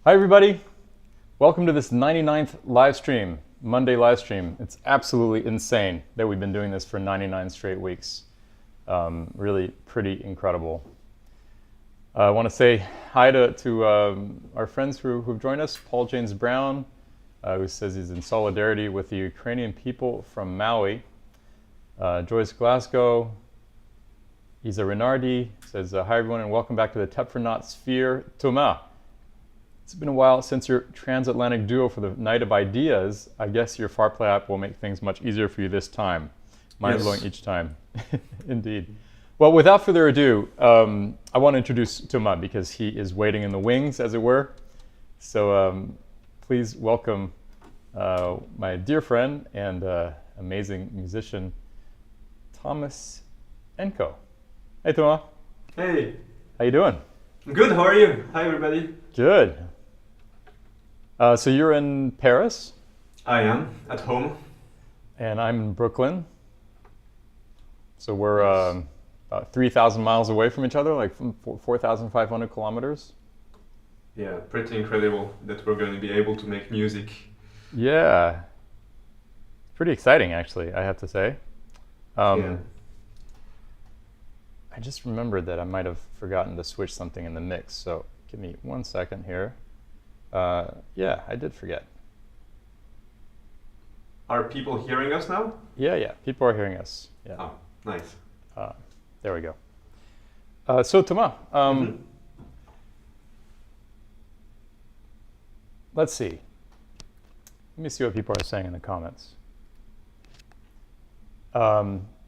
Hi everybody, welcome to this 99th live stream, Monday live stream. It's absolutely insane that we've been doing this for 99 straight weeks. Really pretty incredible. I want to say hi to our friends who've joined us. Paul James Brown, who says he's in solidarity with the Ukrainian people from Maui. Joyce Glasgow, Isa Renardi says, hi everyone and welcome back to the Tepfer Not Sphere. Thomas, it's been a while since your transatlantic duo for the Night of Ideas. I guess your FarPlay app will make things much easier for you this time. Mind-blowing each time. Indeed. Well, without further ado, I want to introduce Thomas because he is waiting in the wings, as it were. So please welcome my dear friend and amazing musician, Thomas Enhco. Hey, Thomas. Hey. How you doing? Good, how are you? Hi, everybody. Good. So you're in Paris? I am, at home. And I'm in Brooklyn. So we're about 3,000 miles away from each other, like 4,500 kilometers. Yeah, pretty incredible that we're going to be able to make music. Yeah. Pretty exciting, actually, I have to say. Yeah. I just remembered that I might have forgotten to switch something in the mix, so give me 1 second here. Yeah, I did forget. Are people hearing us now? Yeah, people are hearing us. Yeah. Oh, nice. There we go. So Thomas, let's see. Let me see what people are saying in the comments.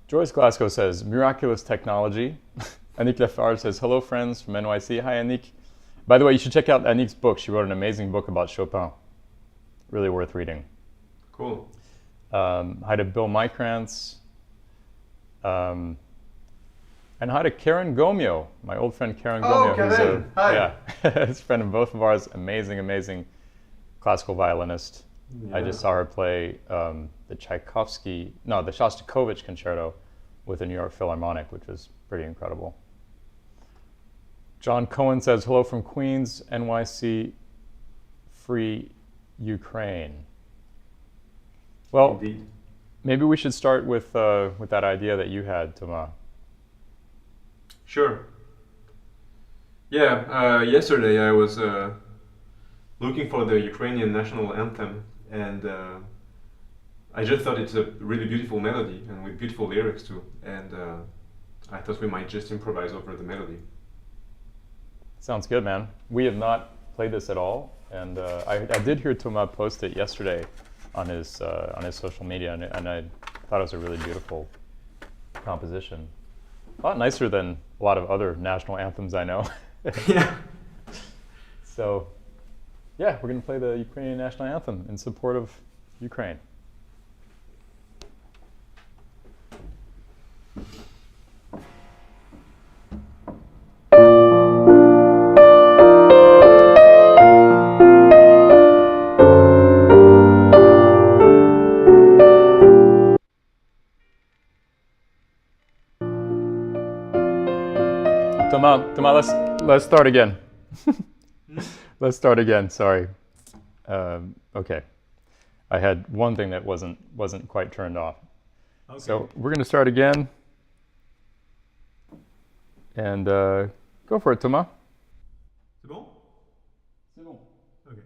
Joyce Glasgow says, miraculous technology. Annick Lefard says, hello friends from NYC. Hi Annick. By the way, you should check out Annick's book. She wrote an amazing book about Chopin. Really worth reading. Cool. Hi to Bill Mykrantz. And hi to Karen Gomio, my old friend Karen Gomio. Karen. Hi. Yeah, it's a friend of both of ours. Amazing classical violinist. Yeah. I just saw her play the Shostakovich Concerto with the New York Philharmonic, which was pretty incredible. John Cohen says, hello from Queens, NYC, free Ukraine. Well, Indeed. Maybe we should start with that idea that you had, Thomas. Sure. Yeah, yesterday I was looking for the Ukrainian national anthem, and I just thought it's a really beautiful melody and with beautiful lyrics too, and I thought we might just improvise over the melody. Sounds good, man. We have not played this at all, and I did hear Thomas post it yesterday on his social media, and I thought it was a really beautiful composition. A lot nicer than a lot of other national anthems I know. Yeah. So, yeah, we're going to play the Ukrainian national anthem in support of Ukraine. Thomas, let's start again. Let's start again. Sorry. Okay, I had one thing that wasn't quite turned off. Okay. So we're going to start again, and go for it, Thomas. C'est bon? C'est bon. Okay.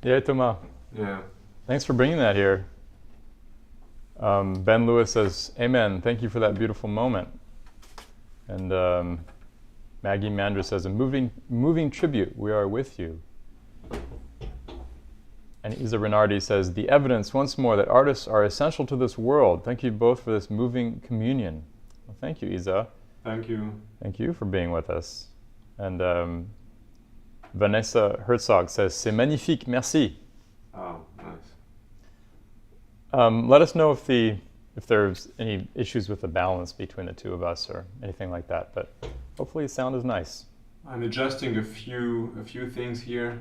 Yeah, Thomas. Yeah. Thanks for bringing that here. Ben Lewis says, "Amen. Thank you for that beautiful moment." And Maggie Mandra says, "A moving tribute. We are with you." And Isa Renardi says, "The evidence once more that artists are essential to this world. Thank you both for this moving communion." Well, thank you, Isa. Thank you. Thank you for being with us. And Vanessa Herzog says, "C'est magnifique. Merci." Oh, nice. Let us know if there's any issues with the balance between the two of us or anything like that. But hopefully, the sound is nice. I'm adjusting a few things here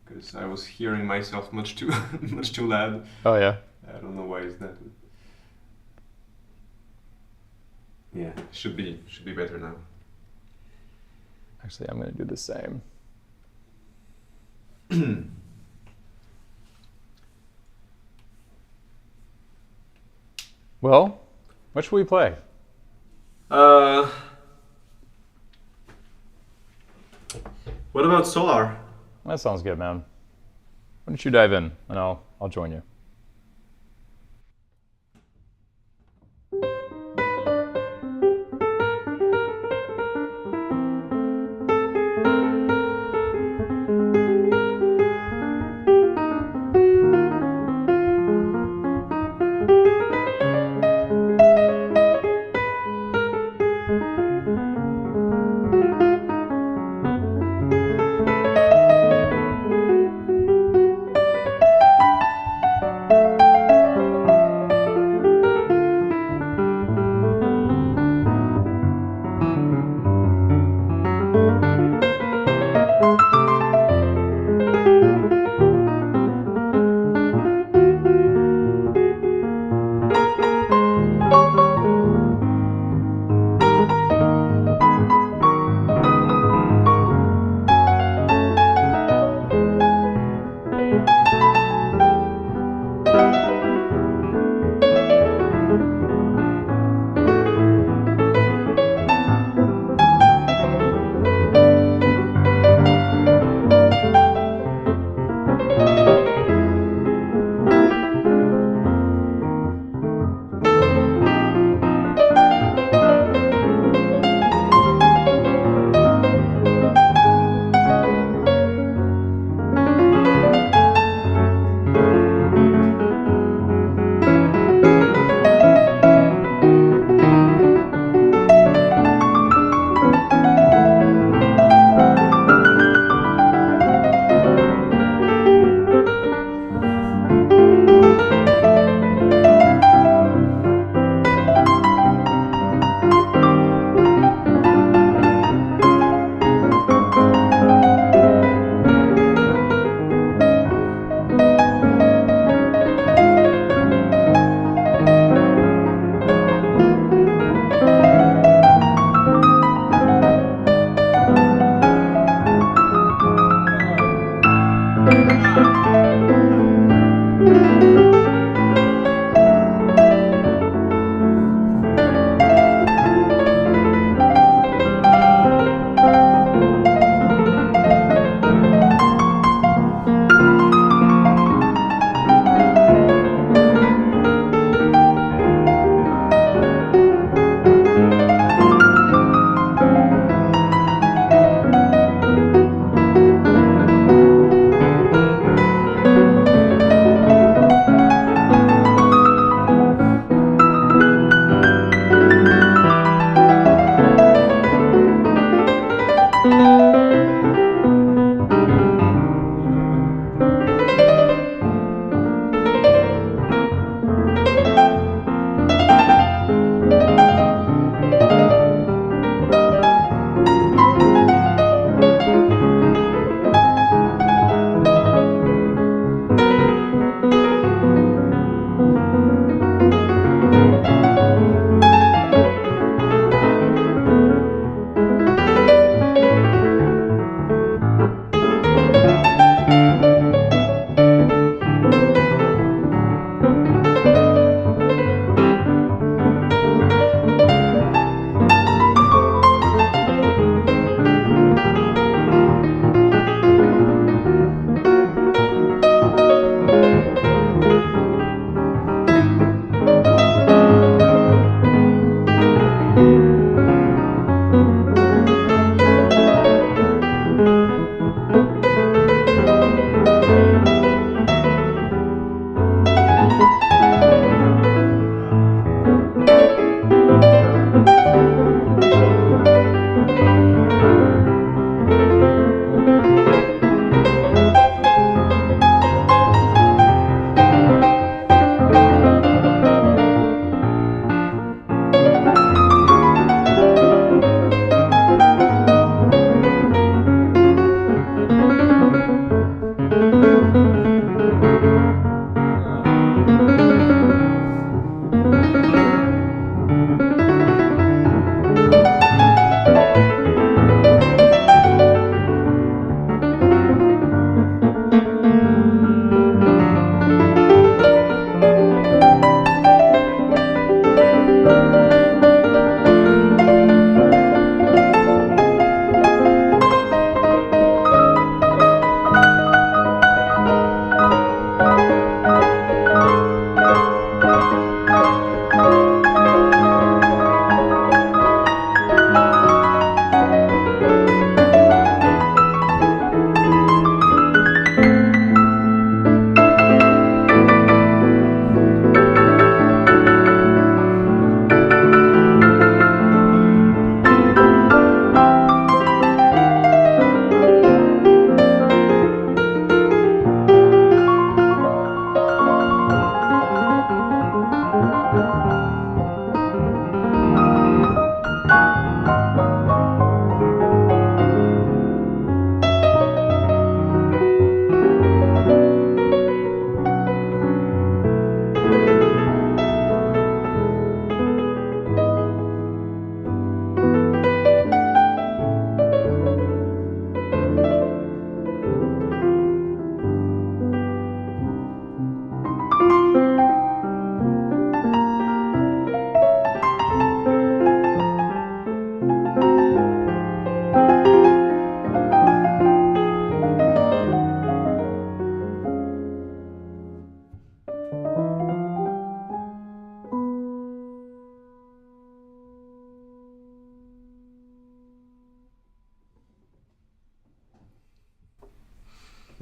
because I was hearing myself much too much too loud. Oh yeah. I don't know why is that. Yeah, should be better now. Actually, I'm going to do the same. Well, what should we play? What about Solar? That sounds good, man. Why don't you dive in, and I'll join you.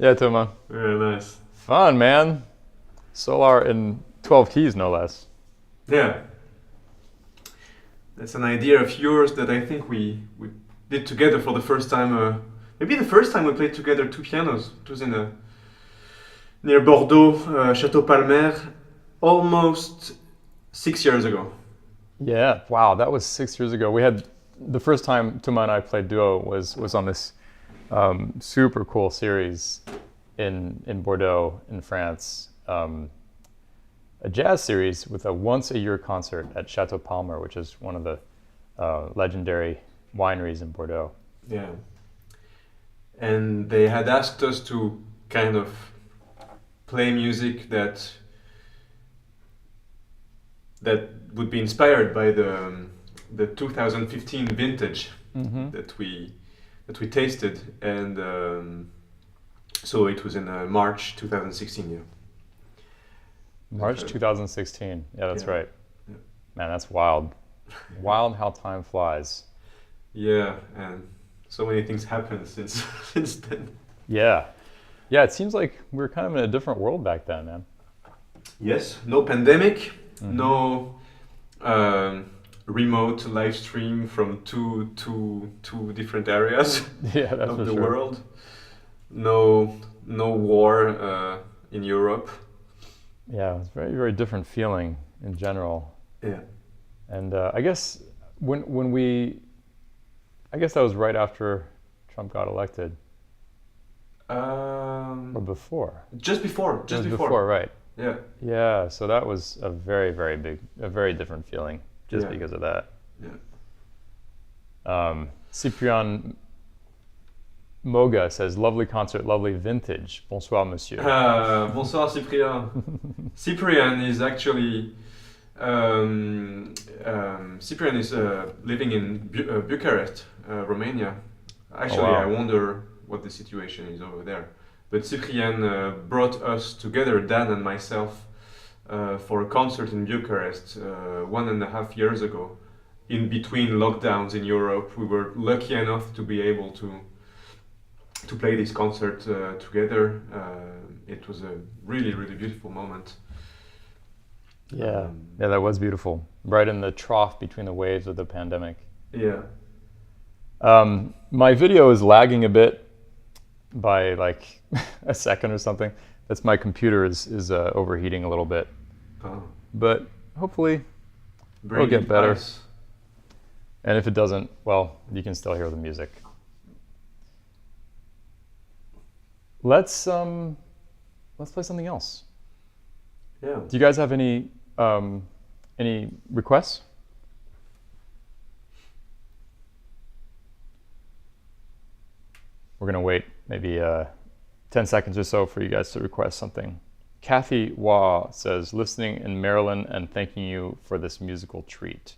Yeah, Thomas. Very nice. Fun, man. Solar in 12 keys, no less. Yeah. That's an idea of yours that I think we did together for the first time. Maybe the first time we played together two pianos. It was near Bordeaux, Château Palmer, almost 6 years ago. Yeah, wow, that was 6 years ago. We had the first time Thomas and I played duo was on this super cool series in Bordeaux in France. A jazz series with a once-a-year concert at Chateau Palmer, which is one of the legendary wineries in Bordeaux. Yeah. And they had asked us to kind of play music that would be inspired by the 2015 vintage that we tasted, and so it was in March 2016. Yeah. March 2016. Yeah, that's Yeah. right. Yeah. Man, that's wild. Wild how time flies. Yeah, and so many things happened since since then. Yeah. Yeah, it seems like we were kind of in a different world back then, man. Yes, no pandemic, no remote live stream from two different areas Yeah, that's of for the sure. world. No war in Europe. Yeah, it was a very, very different feeling in general. Yeah. And I guess I guess that was right after Trump got elected, or before. Just before. It was before, right? Yeah. Yeah, so that was a very, very very different feeling just Yeah. because of that. Yeah. Cyprien Moga says, lovely concert, lovely vintage. Bonsoir, monsieur. Bonsoir, Cyprien. Cyprien is actually Cyprien is living in Bucharest, Romania. Actually, wow. I wonder what the situation is over there. But Cyprien brought us together, Dan and myself, for a concert in Bucharest 1.5 years ago. In between lockdowns in Europe, we were lucky enough to be able to play this concert together. It was a really, really beautiful moment. Yeah, yeah, that was beautiful. Right in the trough between the waves of the pandemic. Yeah. My video is lagging a bit by like a second or something. That's my computer is overheating a little bit. Oh. But hopefully Bring it'll get it better. us. And if it doesn't, well, you can still hear the music. Let's play something else. Yeah. Do you guys have any requests? We're gonna wait maybe 10 seconds or so for you guys to request something. Kathy Waugh says, listening in Maryland and thanking you for this musical treat.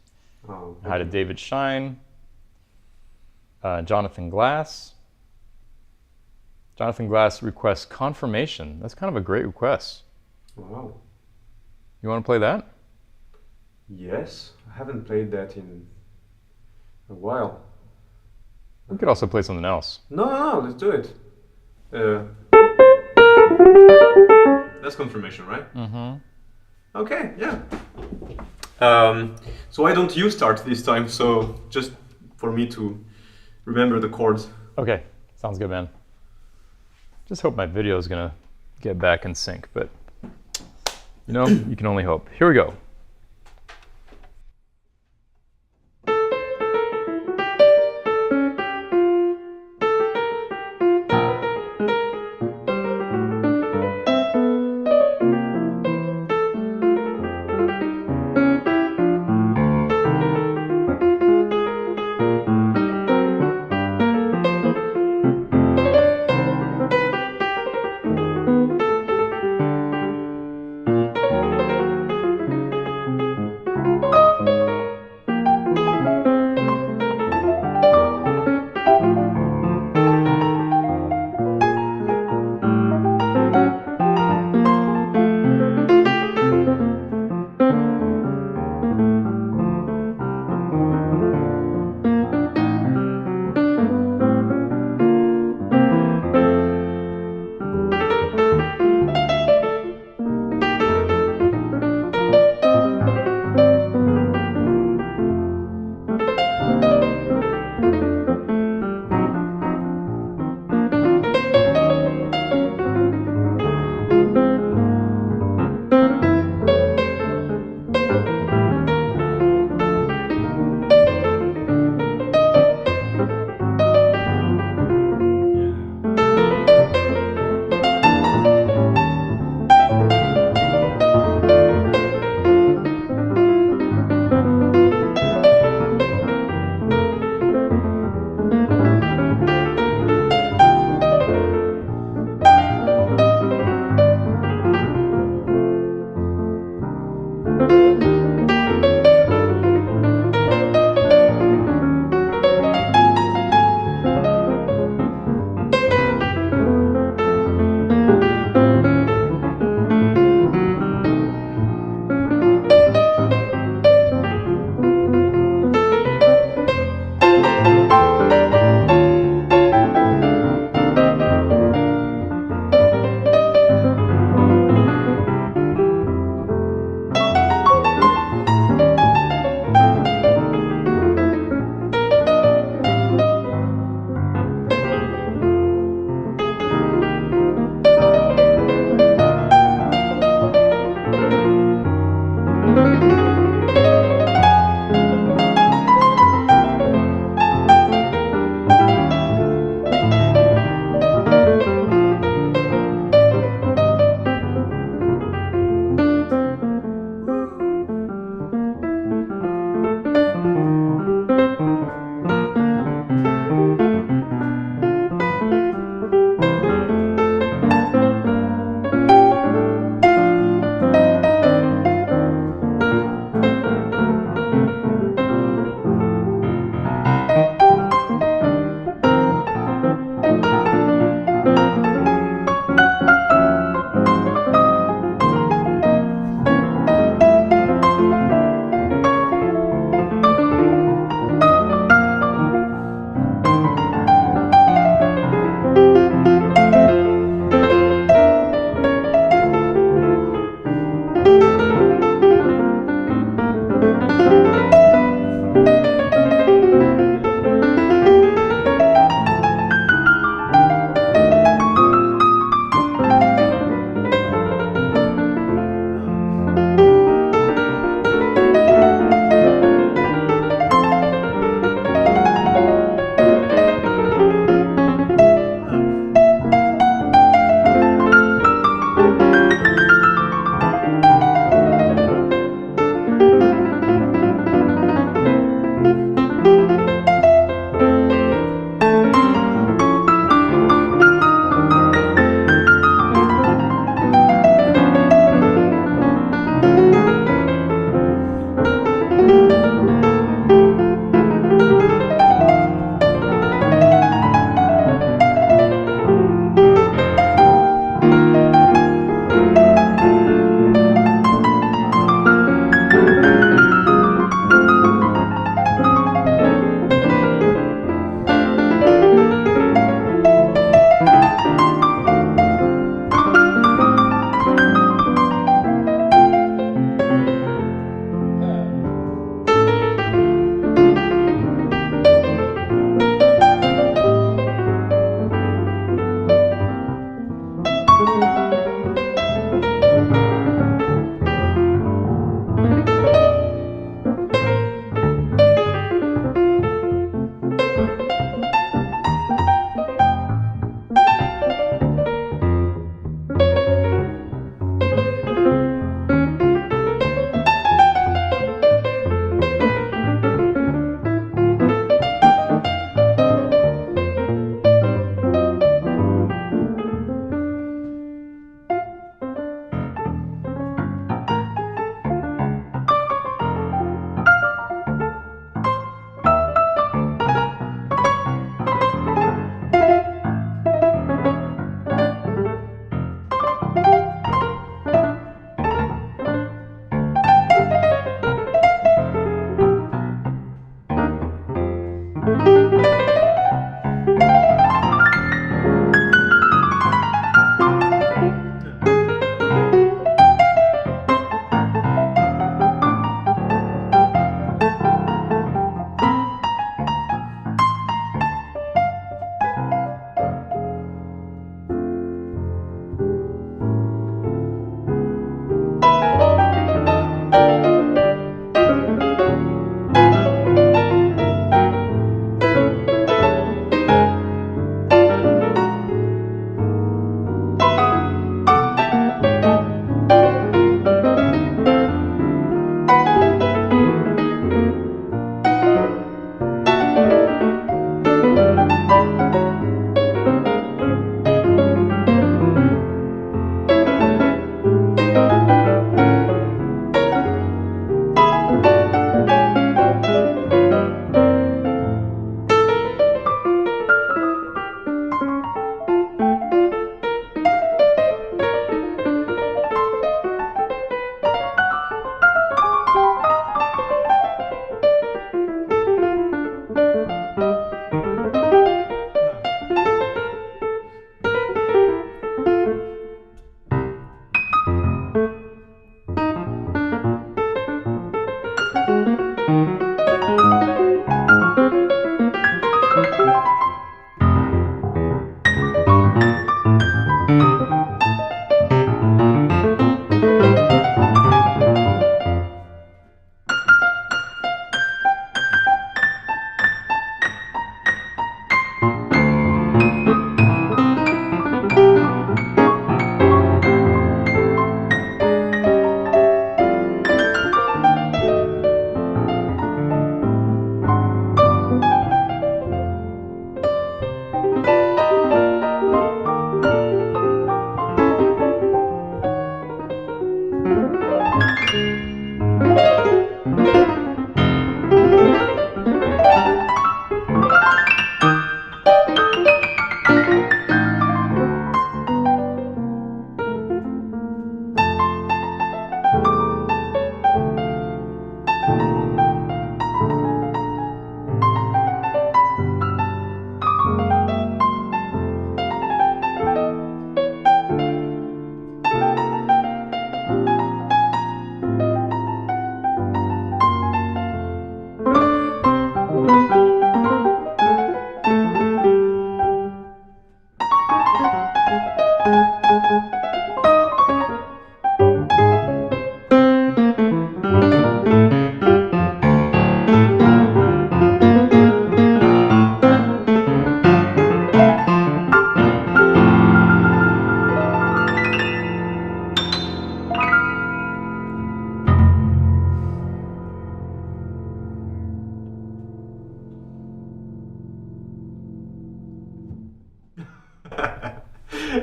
Oh, Hi to David Shine, Jonathan Glass. Jonathan Glass requests Confirmation. That's kind of a great request. Wow. You want to play that? Yes, I haven't played that in a while. We could also play something else. No, let's do it. That's Confirmation, right? Mm-hmm. Okay, yeah. So why don't you start this time? So just for me to remember the chords. Okay, sounds good, man. Just hope my video is gonna get back in sync, but you know, you can only hope. Here we go.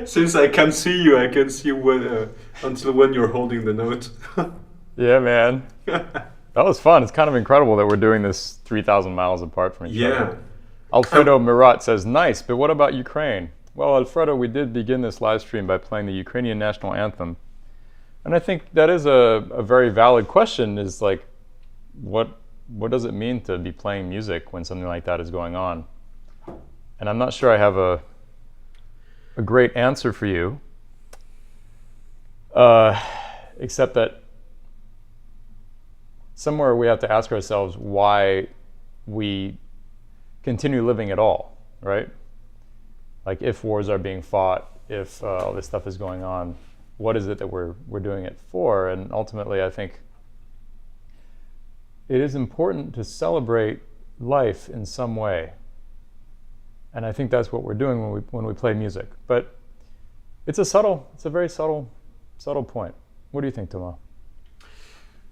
Since I can see you, I can see until when you're holding the note. Yeah, man. That was fun. It's kind of incredible that we're doing this 3,000 miles apart from each other. Yeah. Alfredo Mirat says, nice, but what about Ukraine? Well, Alfredo, we did begin this live stream by playing the Ukrainian national anthem. And I think that is a very valid question, is like, what does it mean to be playing music when something like that is going on? And I'm not sure I have a great answer for you, except that somewhere we have to ask ourselves why we continue living at all, right? Like, if wars are being fought, if all this stuff is going on, what is it that we're doing it for? And ultimately, I think it is important to celebrate life in some way. And I think that's what we're doing when we play music. But it's a very subtle point. What do you think, Thomas?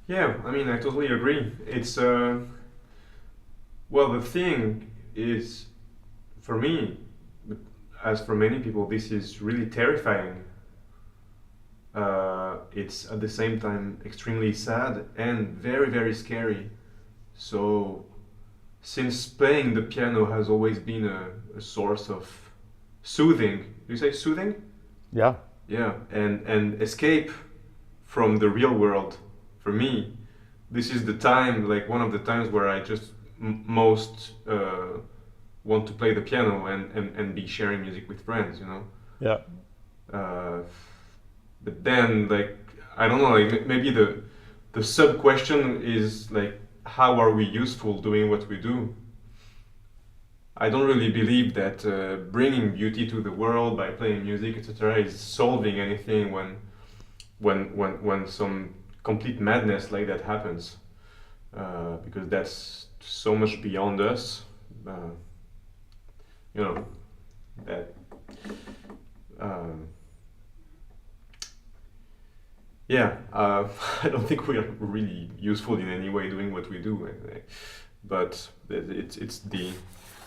Yeah, I mean, I totally agree. It's well, the thing is, for me, as for many people, this is really terrifying. It's at the same time extremely sad and very, very scary. So, since playing the piano has always been a source of soothing, do you say soothing? Yeah. Yeah, and escape from the real world. For me, this is the time, like one of the times where I just most want to play the piano and be sharing music with friends, you know? Yeah. But then, like, I don't know, like maybe the sub question is like, how are we useful doing what we do? I don't really believe that bringing beauty to the world by playing music, etc., is solving anything when some complete madness like that happens, because that's so much beyond us. You know that. Yeah, I don't think we are really useful in any way doing what we do, but it's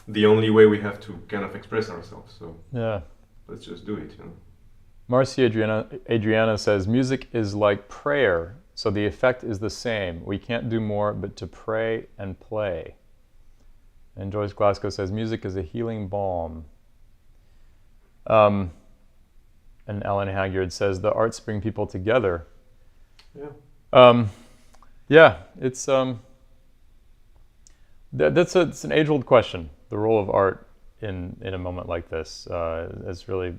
the only way we have to kind of express ourselves. So Yeah. let's just do it, you know. Marcy Adriana says, music is like prayer, so the effect is the same. We can't do more but to pray and play. And Joyce Glasgow says, music is a healing balm. And Alan Hagyard says, the arts bring people together. Yeah. Yeah, it's it's an age-old question. The role of art in a moment like this is really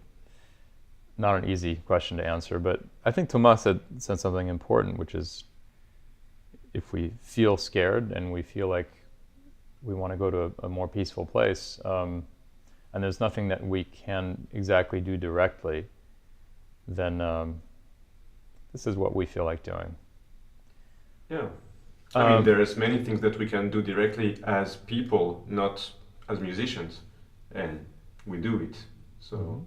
not an easy question to answer. But I think Thomas said something important, which is, if we feel scared and we feel like we want to go to a more peaceful place, and there's nothing that we can exactly do directly, then this is what we feel like doing. Yeah. I mean, there's many things that we can do directly as people, not as musicians, and we do it. So.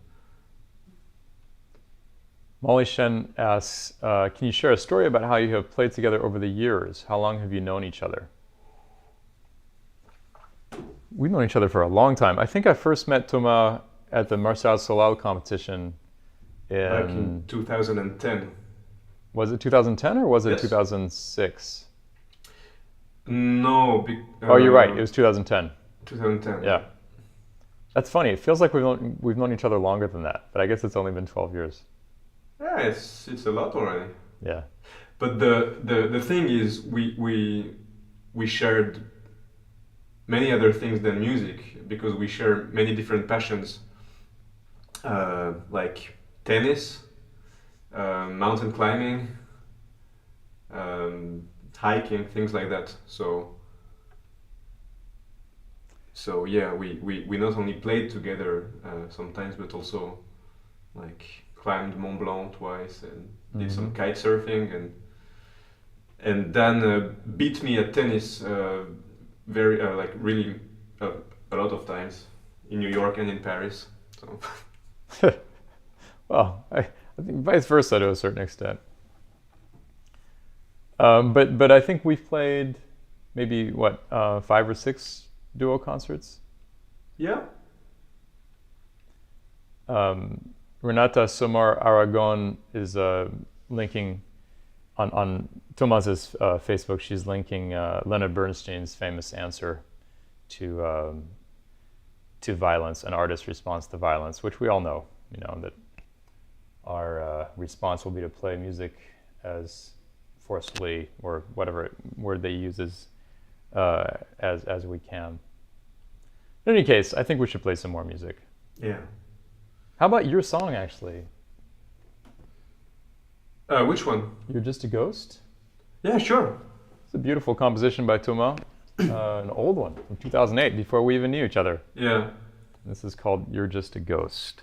Molly Shen asks, can you share a story about how you have played together over the years? How long have you known each other? We've known each other for a long time. I think I first met Thomas at the Martial Solal competition Back in 2010. Was it 2010 or was it Yes. 2006? No. Oh, you're right. It was 2010. 2010. Yeah. That's funny. It feels like we've known each other longer than that, but I guess it's only been 12 years. Yeah, it's a lot already. Yeah. But the thing is, we shared many other things than music, because we share many different passions, like tennis, mountain climbing, hiking, things like that. So yeah, we not only played together sometimes, but also like climbed Mont Blanc twice and did some kite surfing, and Dan beat me at tennis very like really a lot of times in New York and in Paris. So Well, I think vice versa to a certain extent. But I think we've played maybe 5 or 6 duo concerts. yeah. Renata Somar Aragon is linking on Thomas's Facebook. She's linking Leonard Bernstein's famous answer to violence, an artist's response to violence, which we all know. You know that our response will be to play music as forcefully, or whatever word they use, as we can. In any case, I think we should play some more music. Yeah. How about your song, actually? Which one? You're Just a Ghost? Yeah, sure. It's a beautiful composition by Thomas, an old one from 2008, before we even knew each other. Yeah. This is called You're Just a Ghost.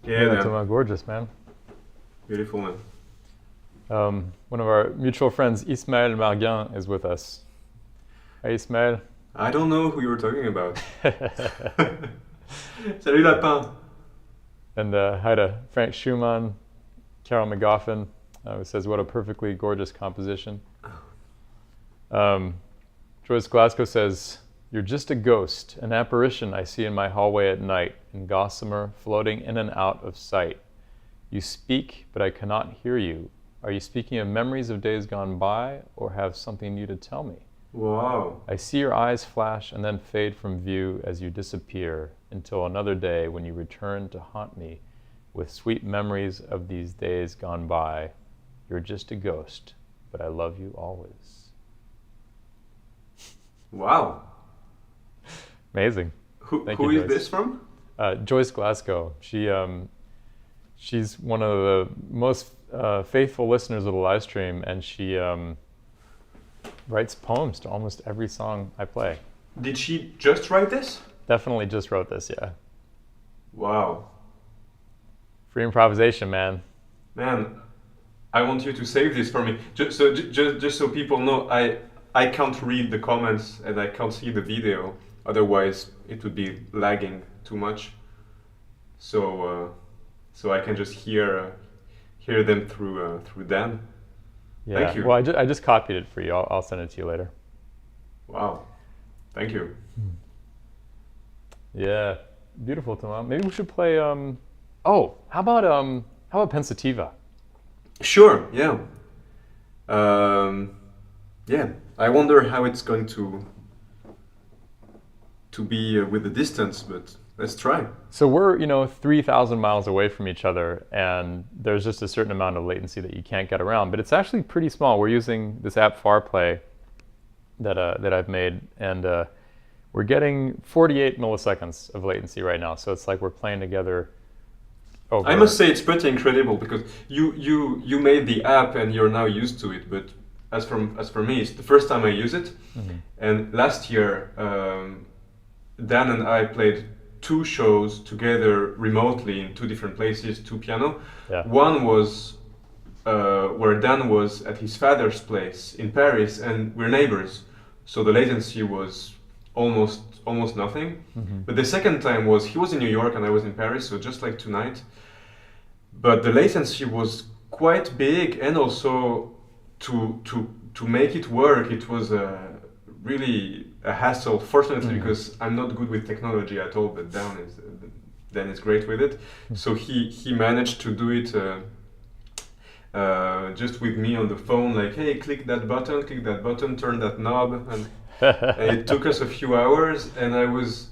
Yeah, man. Thomas, gorgeous, man. Beautiful, man. One of our mutual friends, Ismaël Marguin, is with us. Hi, Ismaël. I don't know who you were talking about. Salut, lapin. And hi to Frank Schumann, Carol McGoffin, who says, what a perfectly gorgeous composition. Joyce Glasgow says, you're just a ghost, an apparition I see in my hallway at night, in gossamer, floating in and out of sight. You speak, but I cannot hear you. Are you speaking of memories of days gone by, or have something new to tell me? Wow. I see your eyes flash and then fade from view as you disappear, until another day when you return to haunt me with sweet memories of these days gone by. You're just a ghost, but I love you always. Wow. Amazing. Who is Joyce. this from? Joyce Glasgow. She's one of the most faithful listeners of the live stream, and she writes poems to almost every song I play. Did she just write this? Definitely just wrote this, yeah. Wow. Free improvisation, man. Man, I want you to save this for me. Just so people know, I can't read the comments and I can't see the video. Otherwise, it would be lagging too much. So I can just hear them through Dan. Yeah. Thank you. Well, I just copied it for you. I'll send it to you later. Wow. Thank you. Yeah. Beautiful, Thomas. Maybe we should play. How about Pensativa? Sure. Yeah. Yeah. I wonder how it's going to be with the distance, but let's try. So we're 3,000 miles away from each other, and there's just a certain amount of latency that you can't get around. But it's actually pretty small. We're using this app FarPlay that I've made, and we're getting 48 milliseconds of latency right now. So it's like we're playing together. I must say it's pretty incredible because you made the app and you're now used to it. But as for me, it's the first time I use it. Mm-hmm. And last year, Dan and I played 2 shows together remotely in 2 different places, 2 piano. Yeah. One was where Dan was at his father's place in Paris, and we're neighbors, so the latency was almost nothing. Mm-hmm. But the second time was he was in New York and I was in Paris, so just like tonight. But the latency was quite big, and also to make it work, it was really a hassle. Fortunately, mm-hmm. because I'm not good with technology at all, but Dan is great with it. Mm-hmm. So he managed to do it just with me on the phone, like, hey, click that button, turn that knob, and it took us a few hours, and I was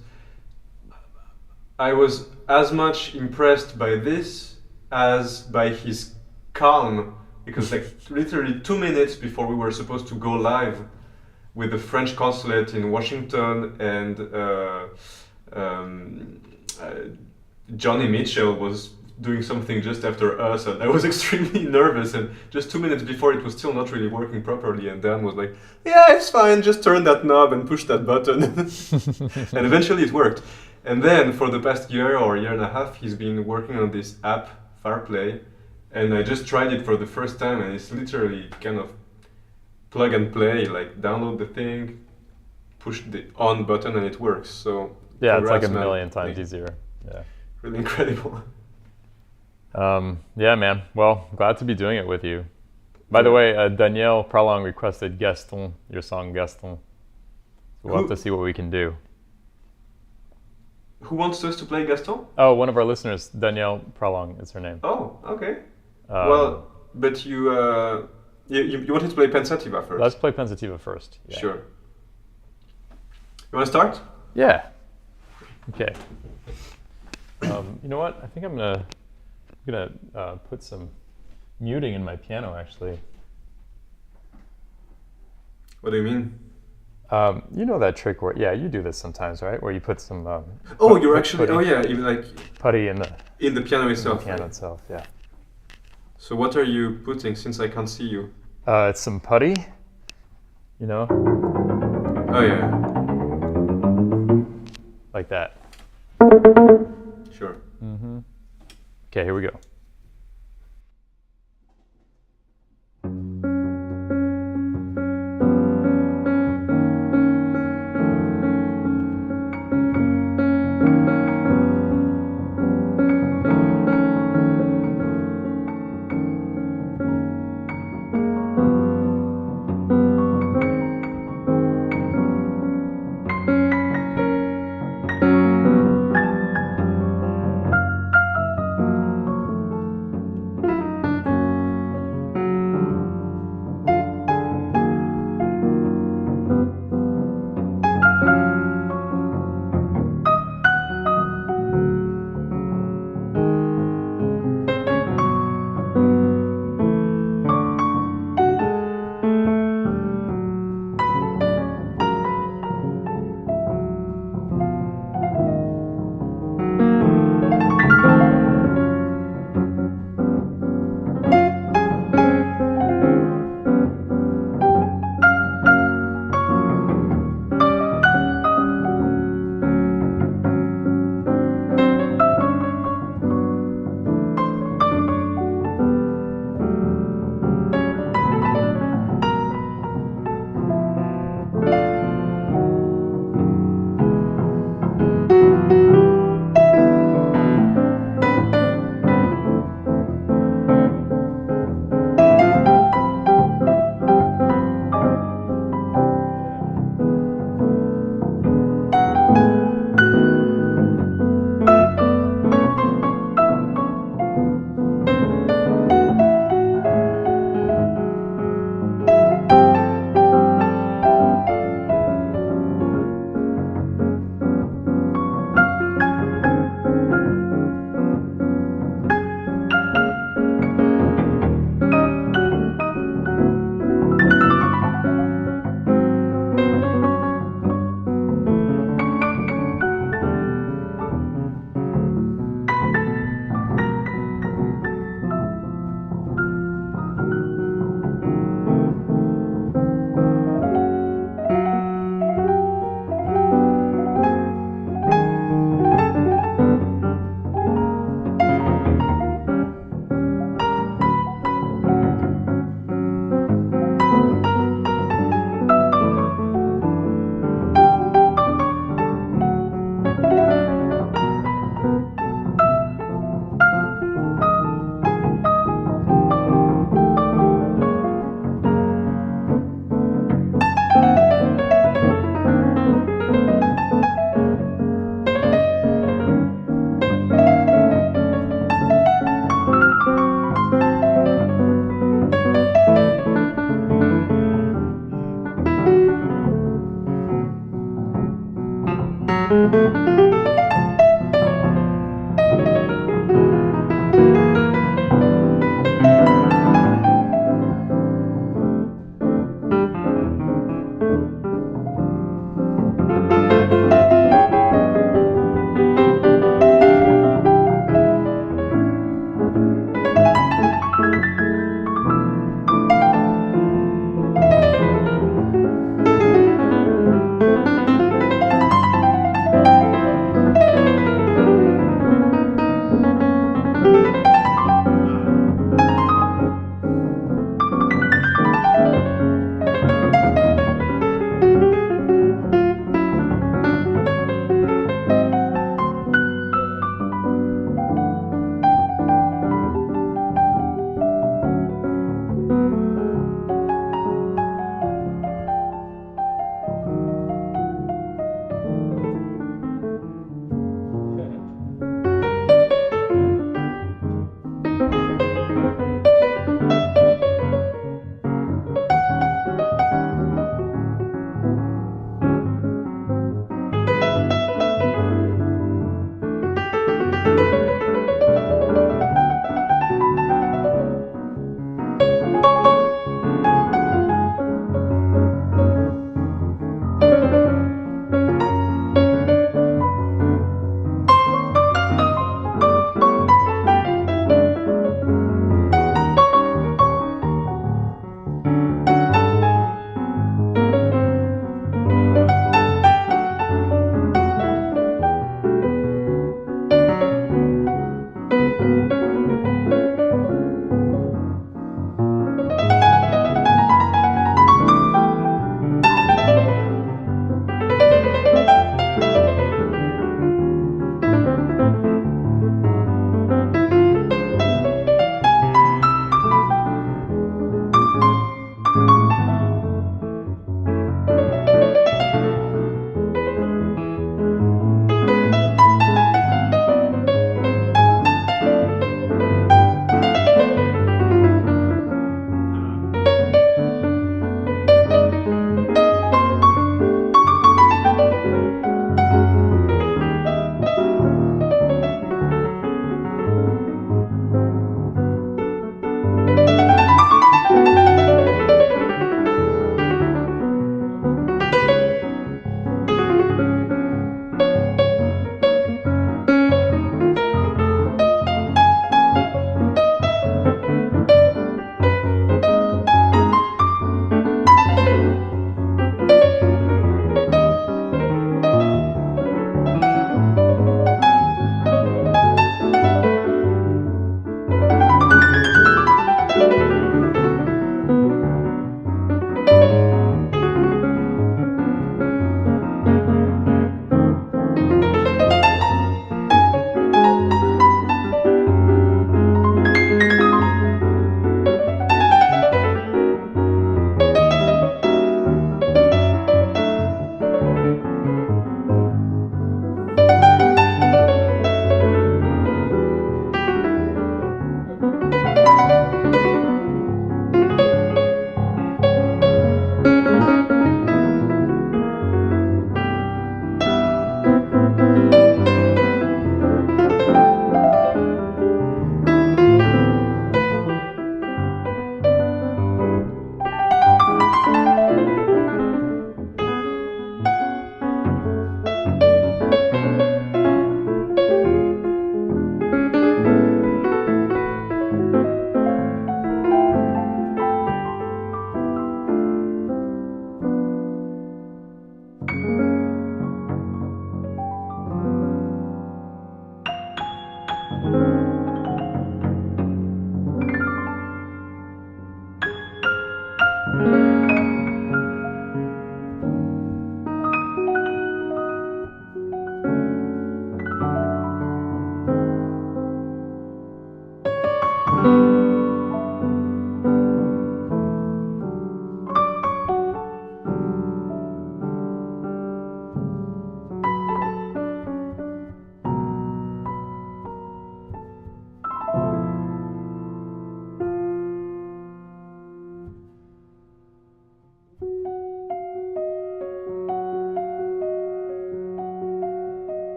as much impressed by this as by his calm, because like literally 2 minutes before we were supposed to go live with the French consulate in Washington, and Johnny Mitchell was doing something just after us, and I was extremely nervous, and just 2 minutes before it was still not really working properly, and Dan was like, yeah, it's fine, just turn that knob and push that button. And eventually it worked. And then for the past year or year and a half, he's been working on this app, FarPlay, and I just tried it for the first time, and it's literally kind of plug and play, like download the thing, push the on button, and it works. So yeah, it's like a million times easier. Yeah, really incredible. Yeah, man. Well, glad to be doing it with you. By the way, Danielle Prolong requested Gaston, your song Gaston. So we'll have to see what we can do. Who wants us to play Gaston? Oh, one of our listeners, Danielle Prolong is her name. Oh, okay. Well, but you wanted to play Pensativa first. Let's play Pensativa first. Yeah. Sure. You want to start? Yeah. Okay. You know what? I think I'm gonna put some muting in my piano, actually. What do you mean? You know that trick where, yeah, you do this sometimes, right? Where you put some. Even like putty in the piano itself. In the piano itself, yeah. So what are you putting, since I can't see you? It's some putty, you know. Oh yeah. Like that. Sure. Okay, here we go.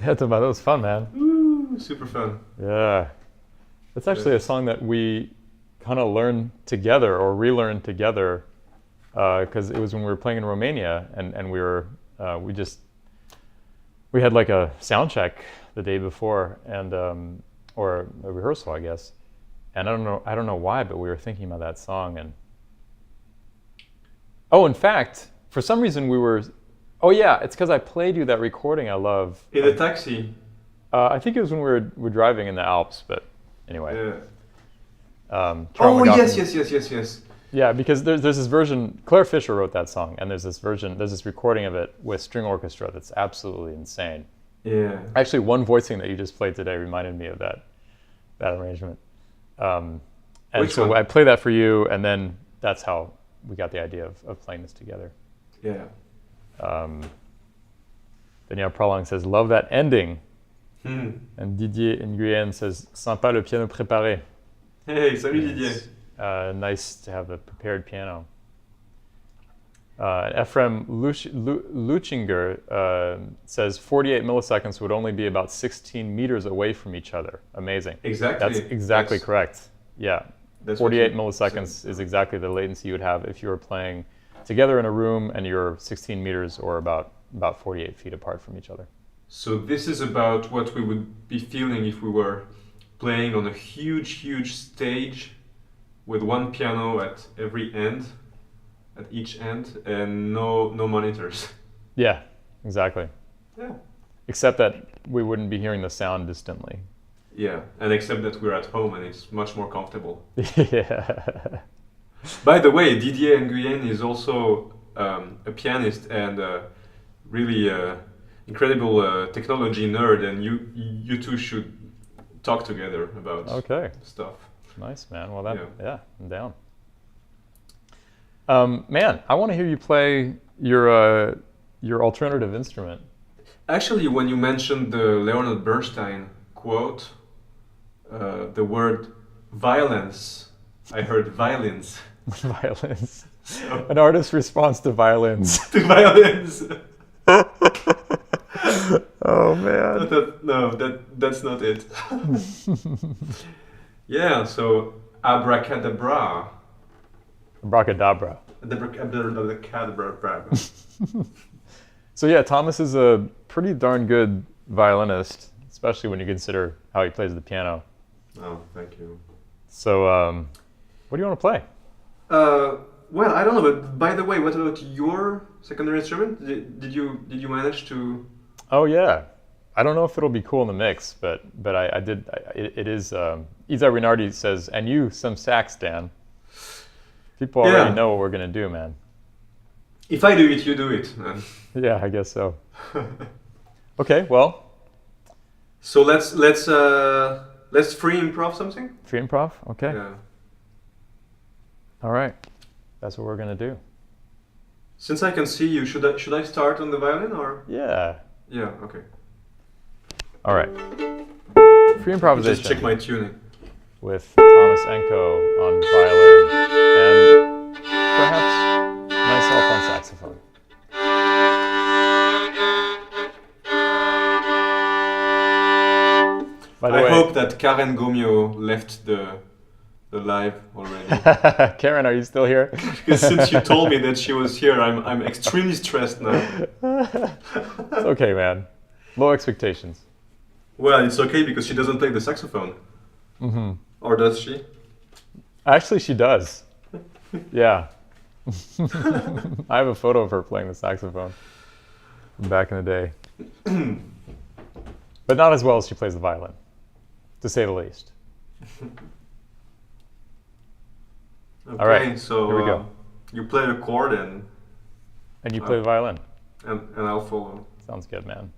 Yeah, that was fun, man. Ooh, super fun. Yeah. It's actually a song that we kind of learned together or relearned together because it was when we were playing in Romania and we had like a sound check the day before and or a rehearsal, I guess. And I don't know why, but we were thinking about that song and in fact, for some reason oh yeah, it's because I played you that recording I love. In a taxi. I think it was when we were driving in the Alps, but anyway. Yeah. Carol Yes. Yeah, because there's this version, Claire Fisher wrote that song, and there's this recording of it with string orchestra that's absolutely insane. Yeah. Actually, one voicing that you just played today reminded me of that arrangement. And Which so one? I play that for you, and then that's how we got the idea of playing this together. Yeah. Daniel Prolong says, love that ending. Hmm. And Didier Nguyen says, sympa le piano préparé. Hey, salut Didier. Nice to have a prepared piano. Ephraim Luchinger says 48 milliseconds would only be about 16 meters away from each other. Amazing. Exactly. That's exactly correct. Yeah. That's 48 milliseconds is exactly the latency you would have if you were playing together in a room and you're 16 meters or about 48 feet apart from each other. So this is about what we would be feeling if we were playing on a huge stage with one piano at each end, and no monitors. Yeah, exactly. Yeah. Except that we wouldn't be hearing the sound distantly. Yeah, and except that we're at home and it's much more comfortable. Yeah. By the way, Didier Nguyen is also a pianist and really incredible technology nerd, and you two should talk together about stuff. Nice, man. Well, Yeah. I'm down. Man, I want to hear you play your alternative instrument. Actually, when you mentioned the Leonard Bernstein quote, the word violence, I heard violins. Violins. So, an artist's response to violins. To violins. Oh man. That's not it. Yeah, so abracadabra. Abracadabra. Abracadabra. So yeah, Thomas is a pretty darn good violinist, especially when you consider how he plays the piano. Oh, thank you. So, what do you want to play? Well, I don't know, but by the way, what about your secondary instrument? Did you manage to? Oh yeah, I don't know if it'll be cool in the mix, but it is. Isa Rinaldi says, and you some sax, Dan. People already know what we're gonna do, man. If I do it, you do it, man. Yeah, I guess so. Okay, well. So let's free improv something. Free improv, okay. Yeah. All right, that's what we're gonna do. Since I can see you, should I start on the violin or? Yeah. Yeah. Okay. All right. Free improvisation. Just check my tuning. With Thomas Enhco on violin and perhaps myself on saxophone. By the way, I hope that Karen Gomio left the live already. Karen, are you still here? Because since you told me that she was here, I'm extremely stressed now. It's okay, man. Low expectations. Well, it's okay because she doesn't play the saxophone. Mm-hmm. Or does she? Actually, she does. Yeah. I have a photo of her playing the saxophone from back in the day. But not as well as she plays the violin, to say the least. Okay, all right, so here we go. You play a chord and you play the violin. And I'll follow. Sounds good, man.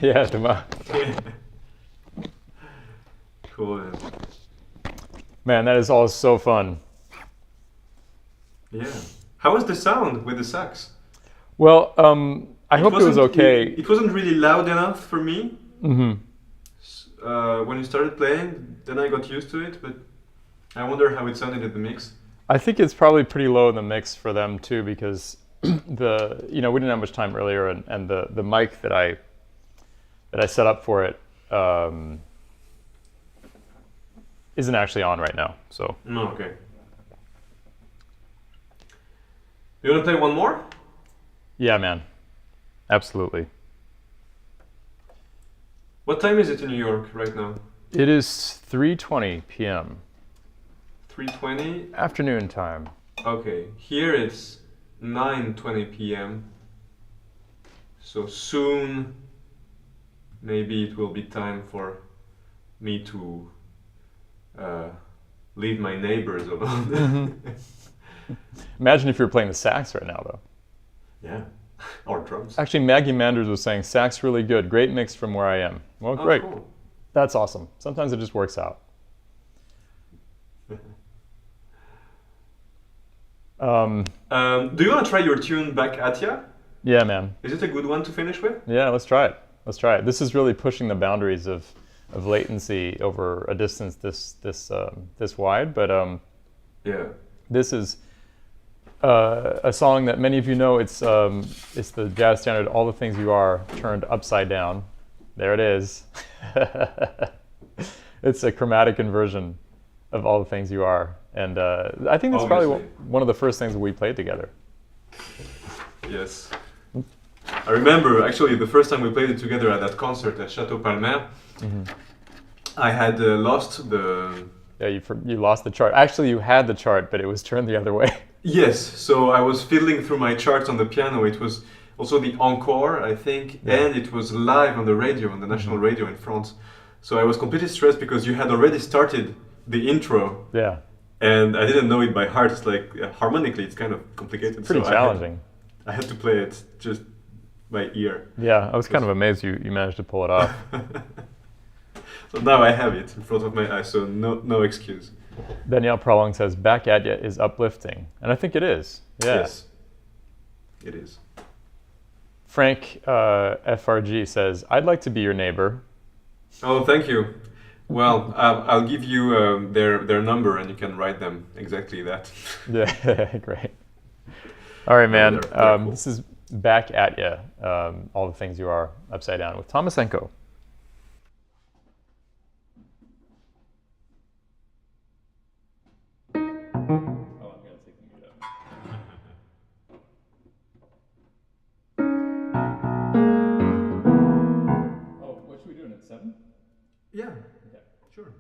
Yeah, Thomas. Cool. Man, that is all so fun. Yeah. How was the sound with the sax? Well, I hope it was okay. It wasn't really loud enough for me. Mm-hmm. When you started playing, then I got used to it, but I wonder how it sounded in the mix. I think it's probably pretty low in the mix for them too, because we didn't have much time earlier, and the mic that I set up for it isn't actually on right now. So. No, okay. You want to play one more? Yeah, man. Absolutely. What time is it in New York right now? It is 3:20 p.m. 3:20? Afternoon time. Okay. Here it's 9:20 p.m. So soon, maybe it will be time for me to leave my neighbors alone. Mm-hmm. Imagine if you were playing the sax right now, though. Yeah, or drums. Actually, Maggie Manders was saying, sax really good. Great mix from where I am. Well, great. Cool. That's awesome. Sometimes it just works out. Do you want to try your tune Back at Ya? Yeah, man. Is it a good one to finish with? Yeah, let's try it. Let's try it. This is really pushing the boundaries of latency over a distance this wide, but yeah. This is a song that many of you know. It's the jazz standard "All the Things You Are" turned upside down. There it is. It's a chromatic inversion of "All the Things You Are," and I think that's probably one of the first things that we played together. Yes. I remember actually the first time we played it together at that concert at Chateau Palmer. Mm-hmm. I had lost the. Yeah, you lost the chart. Actually, you had the chart, but it was turned the other way. Yes, so I was fiddling through my charts on the piano. It was also the encore, I think, yeah. and it was live on the radio, on the national radio in France. So I was completely stressed because you had already started the intro. Yeah. And I didn't know it by heart. It's like harmonically, it's kind of complicated. Pretty challenging. I had to play it just by ear. Yeah, I was kind of amazed you managed to pull it off. So now I have it in front of my eyes, so no excuse. Danielle Prolong says, "Back at ya" is uplifting. And I think it is. Yeah. Yes, it is. Frank FRG says, "I'd like to be your neighbor." Oh, thank you. Well, I'll give you their number and you can write them exactly that. Yeah, great. All right, man. They're cool. This is Back at Ya, all the things you are upside down with Thomas Enhco. Oh, I'm going to take the mute up. Oh, what should we do at 7? Yeah, Okay. sure.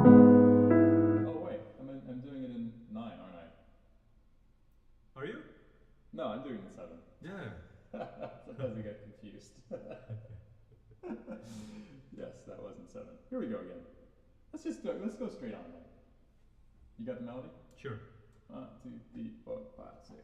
Oh, wait. I'm doing it in 9, aren't I? Are you? No, I'm doing it in 7. Yeah. Sometimes I get confused. Yes, that wasn't 7. Here we go again. Let's go straight on then. You got the melody? Sure. 1, 2, 3, 4, 5, 6.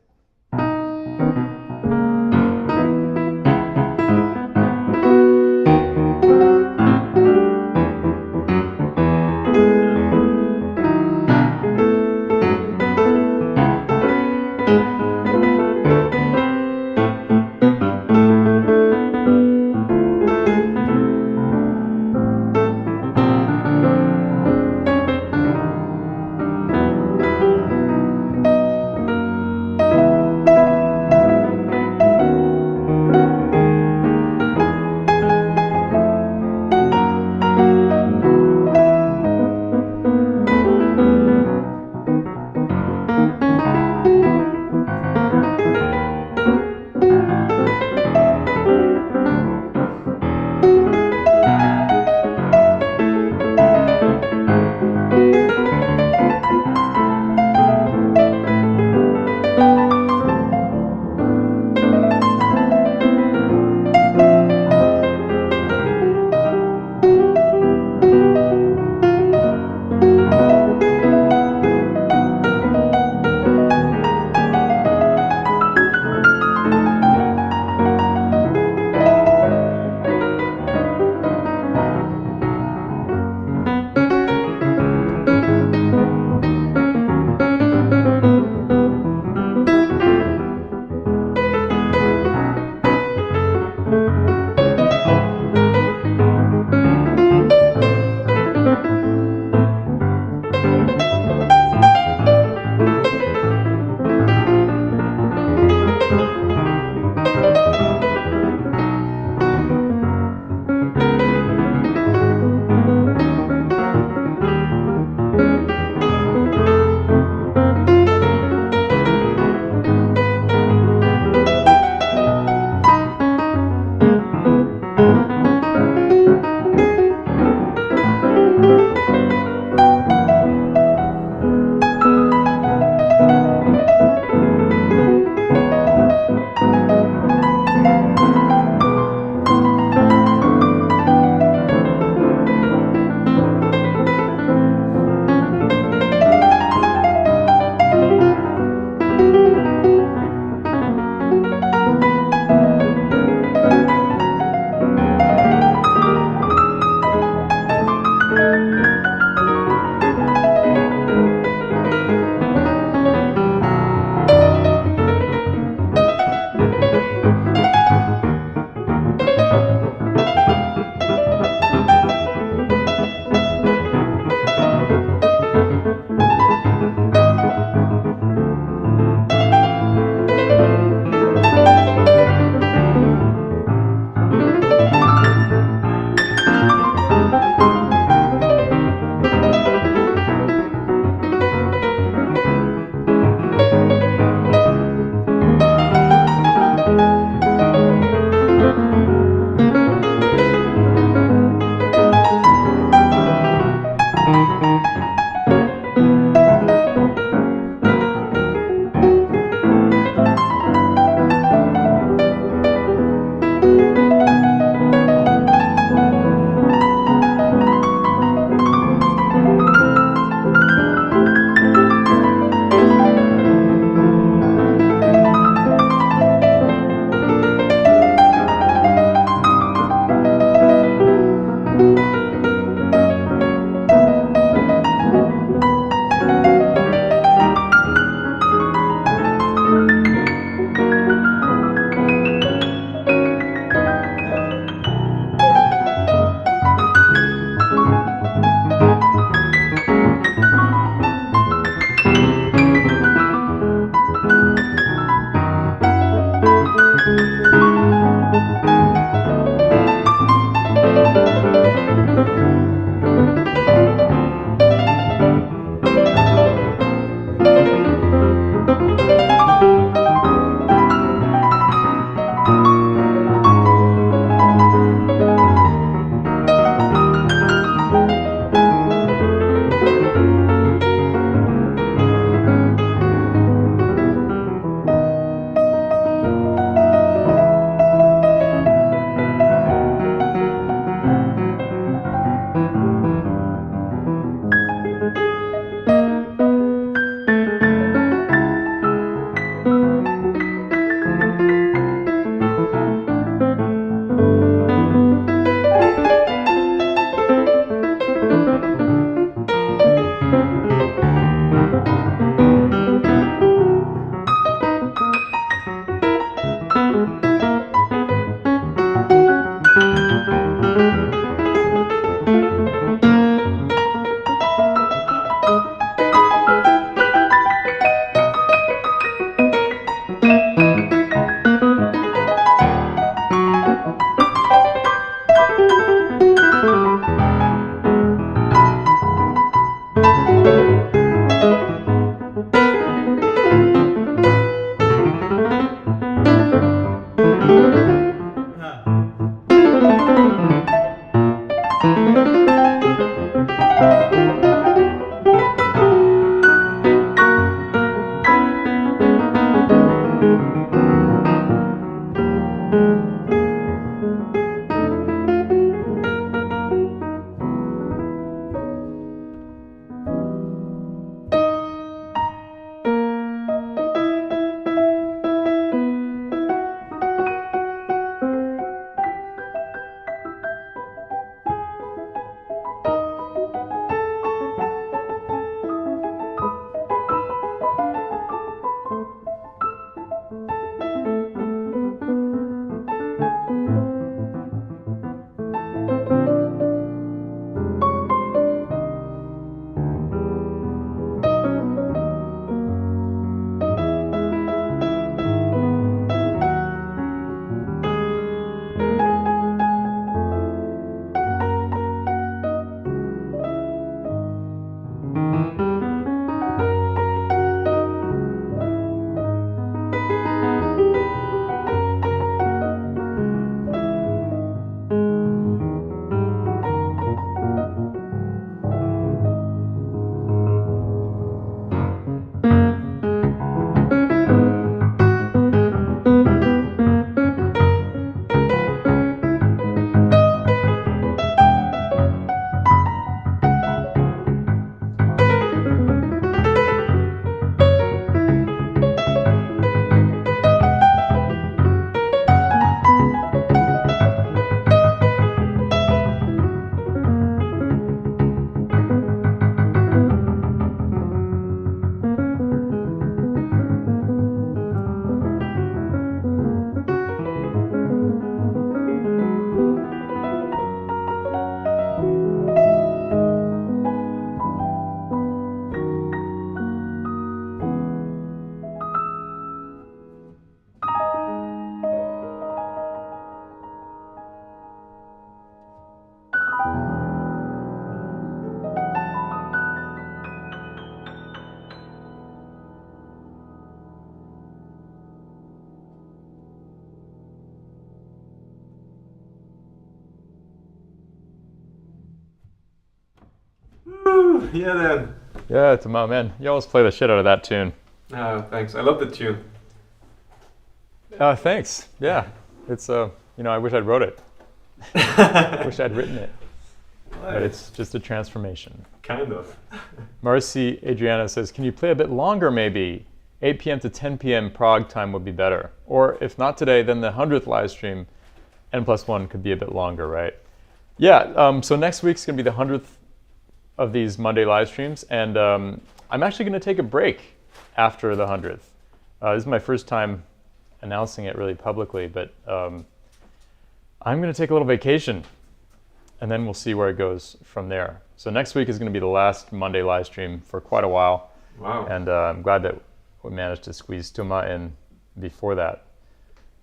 Woo! Yeah, then. Yeah, Thomas, man, you always play the shit out of that tune. Thanks. I love the tune. Thanks. Yeah, it's I wish I'd wrote it. Wish I'd written it. But it's just a transformation. Kind of. Marcy Adriana says, can you play a bit longer maybe? 8 p.m. to 10 p.m. Prague time would be better. Or if not today, then the 100th live stream, N+1 could be a bit longer, right? Yeah, so next week's going to be the 100th of these Monday live streams. And I'm actually going to take a break after the 100th. This is my first time announcing it really publicly, but I'm going to take a little vacation. And then we'll see where it goes from there. So next week is going to be the last Monday live stream for quite a while. Wow. And I'm glad that we managed to squeeze Thomas in before that.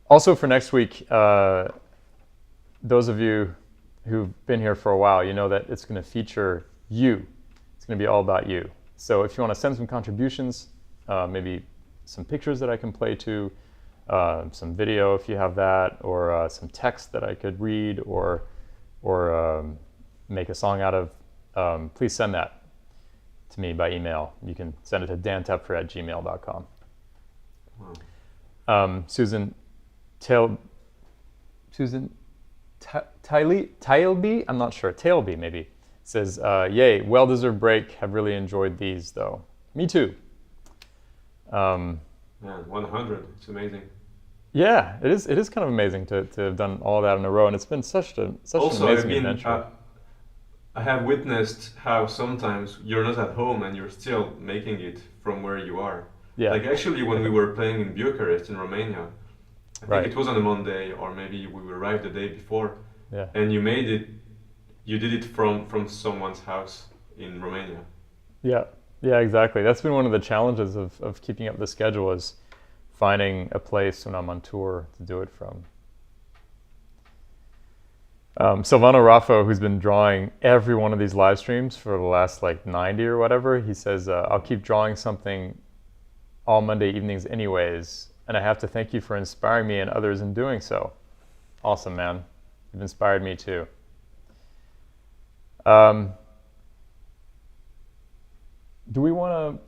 Also for next week, those of you who've been here for a while, you know that it's going to feature you. It's going to be all about you. So if you want to send some contributions, maybe some pictures that I can play to, some video if you have that, or some text that I could read, or make a song out of, please send that to me by email. You can send it to dantepfer@gmail.com. Wow. Susan Tailby, I'm not sure, Tailby maybe, says, yay, well-deserved break, have really enjoyed these though. Me too. Man, 100, it's amazing. Yeah, it is kind of amazing to have done all that in a row, and it's been such an amazing adventure. I have witnessed how sometimes you're not at home and you're still making it from where you are. Yeah. Like actually when we were playing in Bucharest in Romania, I think it was on a Monday, or maybe we arrived the day before, and you did it from someone's house in Romania. Yeah, exactly. That's been one of the challenges of keeping up the schedule, is finding a place when I'm on tour to do it from. Silvano Raffo, who's been drawing every one of these live streams for the last 90 or whatever, he says, I'll keep drawing something all Monday evenings anyways, and I have to thank you for inspiring me and others in doing so. Awesome, man. You've inspired me too. Do we want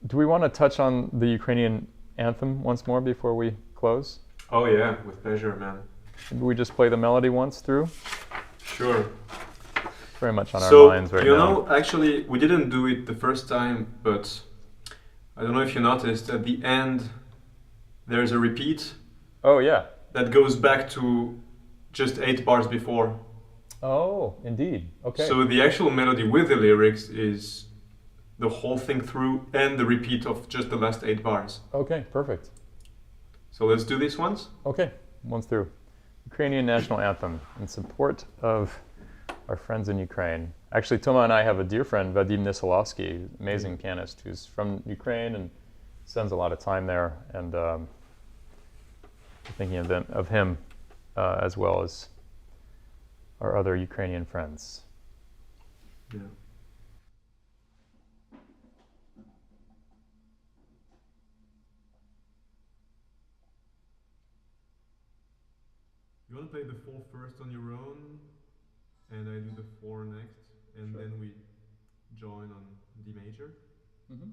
to touch on the Ukrainian anthem once more before we close? Oh yeah, with pleasure, man. Maybe we just play the melody once through? Sure. Very much on our minds right now. You know, actually, we didn't do it the first time, but I don't know if you noticed, at the end, there's a repeat. Oh, yeah. That goes back to just 8 bars before. Oh, indeed. Okay. So the actual melody with the lyrics is the whole thing through and the repeat of just the last 8 bars. Okay, perfect. So let's do this once. Okay, once through. Ukrainian national anthem in support of our friends in Ukraine. Actually, Thomas and I have a dear friend, Vadim Nisolovsky, amazing pianist, who's from Ukraine and spends a lot of time there. And thinking of him as well as our other Ukrainian friends. Yeah. You want to play the 4 first on your own, and I do the 4 next, and then we join on D major? Mm-hmm.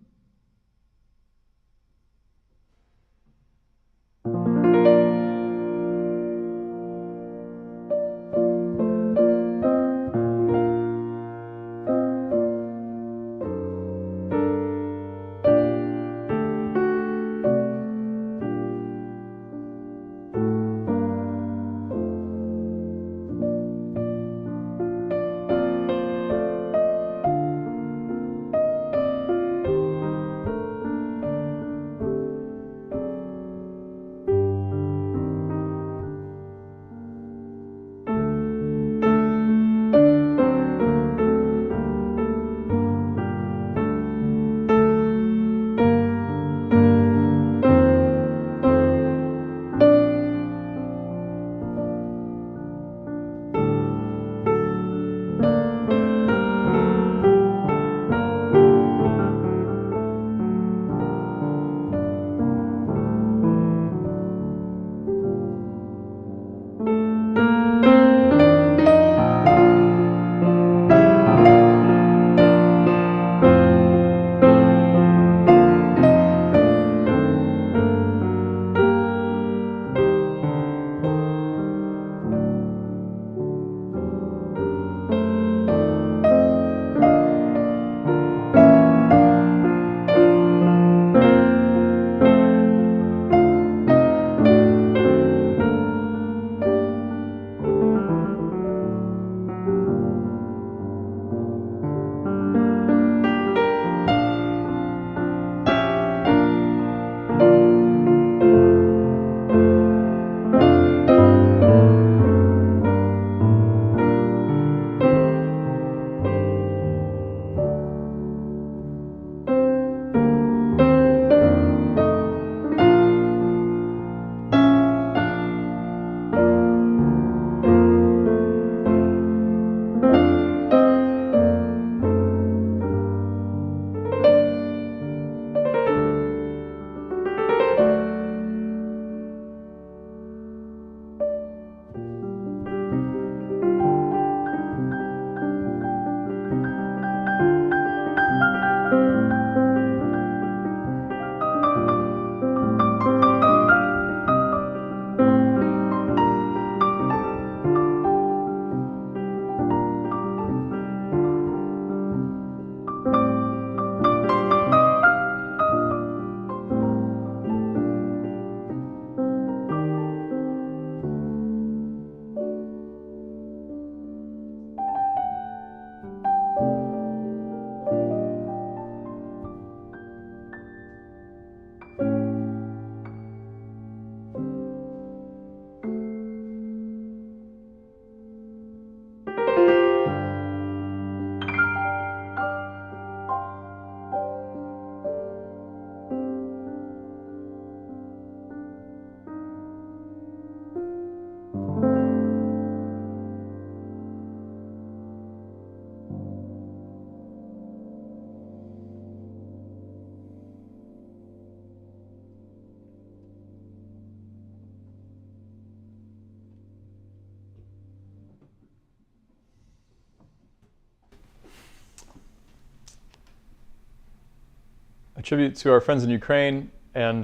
a tribute to our friends in Ukraine. And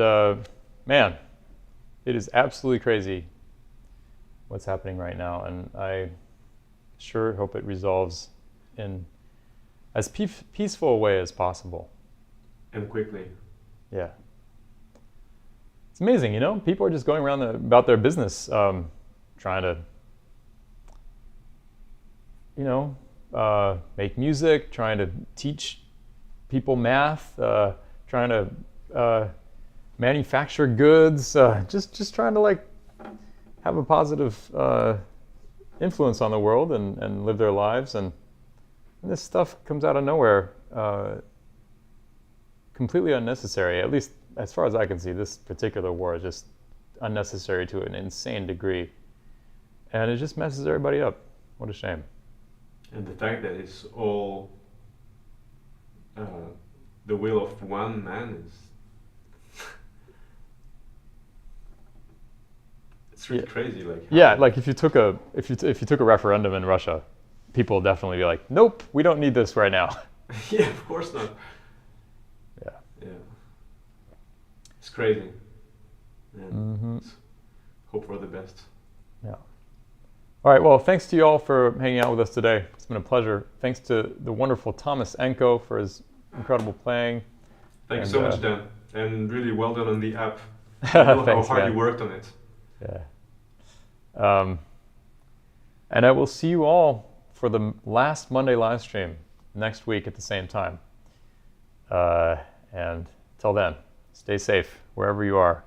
man, it is absolutely crazy what's happening right now. And I sure hope it resolves in as peaceful a way as possible. And quickly. Yeah. It's amazing, you know? People are just going around about their business, trying to, you know, make music, trying to teach people math, trying to manufacture goods, just trying to like have a positive influence on the world and live their lives. And this stuff comes out of nowhere, completely unnecessary. At least as far as I can see, this particular war is just unnecessary to an insane degree. And it just messes everybody up. What a shame. And the fact that it's all the will of one man is it's really crazy. Like yeah, like if you took a referendum in Russia, people would definitely be like, nope, we don't need this right now. Yeah, of course not. Yeah. Yeah. It's crazy. And hope for the best. Yeah. All right, well, thanks to you all for hanging out with us today. It's been a pleasure. Thanks to the wonderful Thomas Enhco for his incredible playing. Thank you so much, Dan. And really well done on the app. I know Thanks, how hard man. you worked on it. Yeah. And I will see you all for the last Monday live stream next week at the same time. And till then, stay safe wherever you are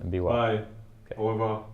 and be well. Bye. Okay. Au revoir.